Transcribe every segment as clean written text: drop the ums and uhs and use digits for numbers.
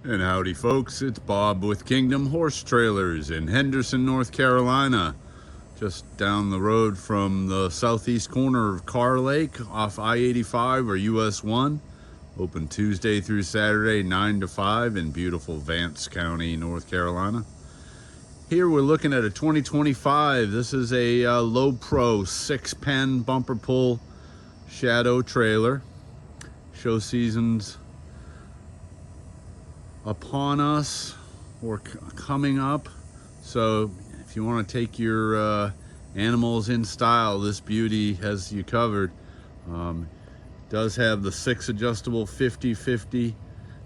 And howdy folks, it's Bob with Kingdom Horse Trailers in Henderson, North Carolina. Just down the road from the southeast corner of Carr Lake off I-85 or US 1. Open Tuesday through Saturday, 9 to 5 in beautiful Vance County, North Carolina. Here we're looking at a 2025. This is a low pro 6-pen bumper pull shadow trailer. Show season's upon us or coming up, so if you want to take your animals in style, this beauty has you covered. Does have the 6 adjustable 50-50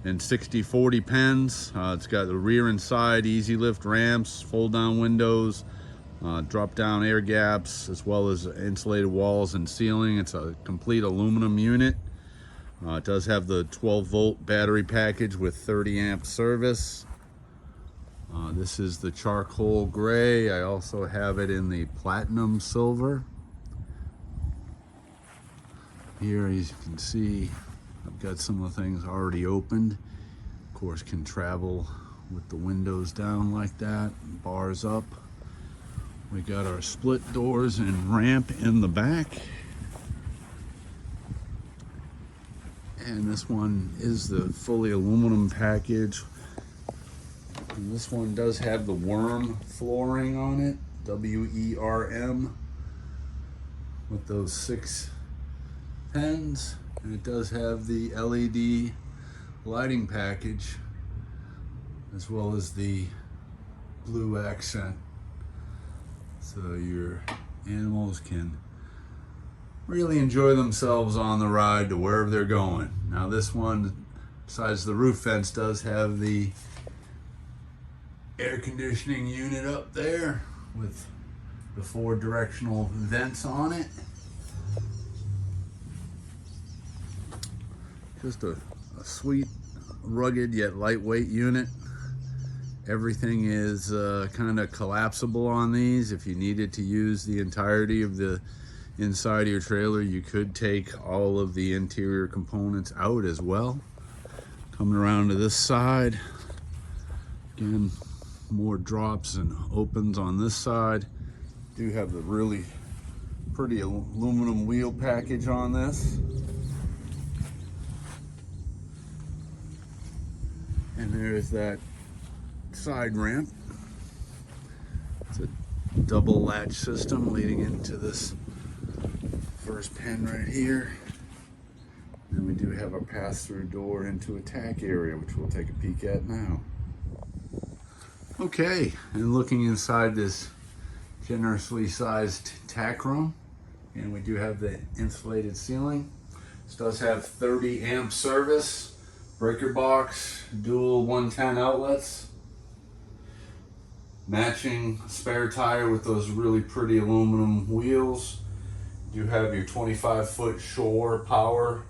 and 60-40 pens. It's got the rear and side EZLift ramps, fold down windows, drop down air gaps, as well as insulated walls and ceiling. It's a complete aluminum unit. It does have the 12-volt battery package with 30 amp service. This is the charcoal gray. I also have it in the platinum silver. Here, as you can see, I've got some of the things already opened. Of course, can travel with the windows down like that, bars up. We got our split doors and ramp in the back. And this one is the fully aluminum package. And this one does have the WERM flooring on it, WERM, with those 6 pens. And it does have the LED lighting package, as well as the blue accent. So your animals can really enjoy themselves on the ride to wherever they're going. Now this one, besides the roof vents, does have the air conditioning unit up there with the 4 directional vents on it. Just a sweet, rugged yet lightweight unit. Everything is kind of collapsible on these. If you needed to use the entirety of the inside of your trailer, you could take all of the interior components out as well. Coming around to this side, again, more drops and opens on this side. Do have the really pretty aluminum wheel package on this. And there's that side ramp. It's a double latch system leading into this first pen right here. Then we do have a pass-through door into a tack area, which we'll take a peek at now. Okay, and looking inside this generously sized tack room, and we do have the insulated ceiling. This does have 30 amp service, breaker box, dual 110 outlets, matching spare tire with those really pretty aluminum wheels. You have your 25-foot shore power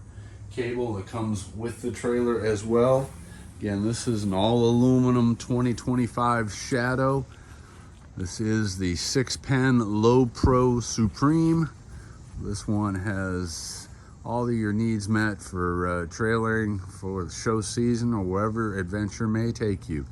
cable that comes with the trailer as well. Again, this is an all aluminum 2025 Shadow. This is the 6-pen Low Pro Supreme. This one has all of your needs met for trailering for the show season or wherever adventure may take you.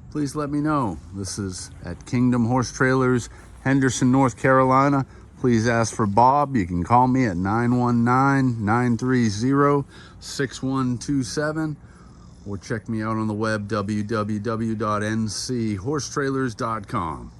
Please let me know. This is at Kingdom Horse Trailers, Henderson, North Carolina. Please ask for Bob. You can call me at 919-930-6127 or check me out on the web, www.nchorsetrailers.com.